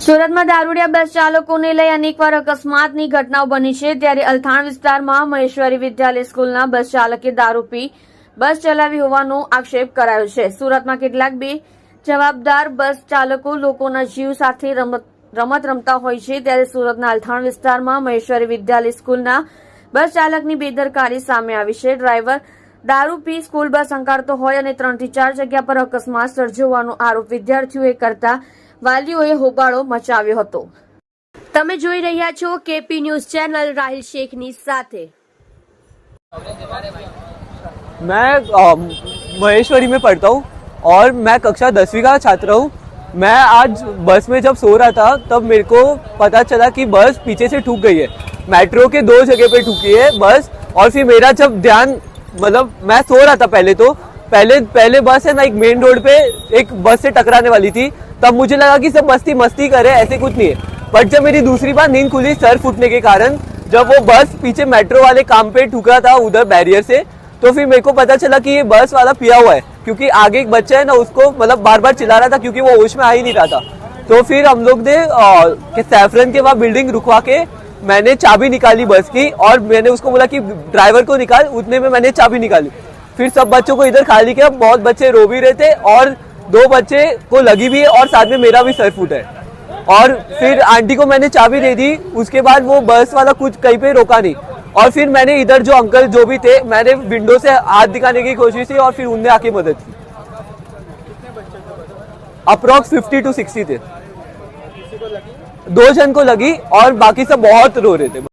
સુરતમાં દારૂડિયા બસ ચાલકોને લઈ અનેકવાર અકસ્માતની ઘટનાઓ બની છે, ત્યારે અલથાણ વિસ્તારમાં મહેશ્વરી વિદ્યાલય સ્કૂલના બસ ચાલકે દારૂ પી બસ ચલાવી હોવાનો આક્ષેપ કરાયો છે। સુરતમાં કેટલાક બેજવાબદાર બસ ચાલકો લોકોના જીવ સાથે રમત રમતા હોય છે, ત્યારે સુરતના અલથાણ વિસ્તારમાં મહેશ્વરી વિદ્યાલય સ્કૂલના બસ ચાલકની બેદરકારી સામે આવી છે। ડ્રાઈવર દારૂ પી સ્કૂલ બસ હંકારતો હોય અને 3 થી 4 જગ્યા પર અકસ્માત સર્જ્યો હોવાનો આરોપ વિદ્યાર્થીઓએ કરતા વાલીઓએ હોબાળો મચાવ્યો હતો। તમે જોઈ રહ્યા છો કેપી ન્યૂઝ ચેનલ રાહિલ શેખની સાથે। मैं महेश्वरी में पढ़ता हूँ और मैं कक्षा 10वीं का छात्र हूँ। मैं आज बस में जब सो रहा था तब मेरे को पता चला कि बस पीछे से ठुक गई है। मेट्रो के 2 जगह पे ठुकी है बस। और फिर मेरा जब ध्यान मतलब मैं सो रहा था पहले बस है ना एक मेन रोड पे एक बस से टकराने वाली थी, तब मुझे लगा कि सब मस्ती करे, ऐसे कुछ नहीं है। बट जब मेरी दूसरी बार नींद खुली सर फूटने के कारण, जब वो बस पीछे मेट्रो वाले काम पे ठुका था उधर बैरियर से, तो फिर मेरे को पता चला कि ये बस वाला पिया हुआ है, क्योंकि आगे एक बच्चा है ना उसको मतलब बार बार चिल्ला रहा था क्योंकि वो होश में आ ही नहीं रहा था। तो फिर हम लोग ने सैफरन के वहाँ बिल्डिंग रुकवा के मैंने चाबी निकाली बस की और मैंने उसको बोला कि ड्राइवर को निकाल, उतने में मैंने चाबी निकाली। फिर सब बच्चों को इधर खाली किया, बहुत बच्चे रो भी रहे थे और 2 बच्चे को लगी भी है और साथ में मेरा भी सर फूटा है। और फिर आंटी को मैंने चाबी दे दी, उसके बाद वो बस वाला कुछ कहीं पे रोका नहीं। और फिर मैंने इधर जो अंकल जो भी थे, मैंने विंडो से हाथ दिखाने की कोशिश की और फिर उनने आके मदद की। अप्रॉक्स 50 to 60 थे। 2 जन को लगी और बाकी सब बहुत रो रहे थे।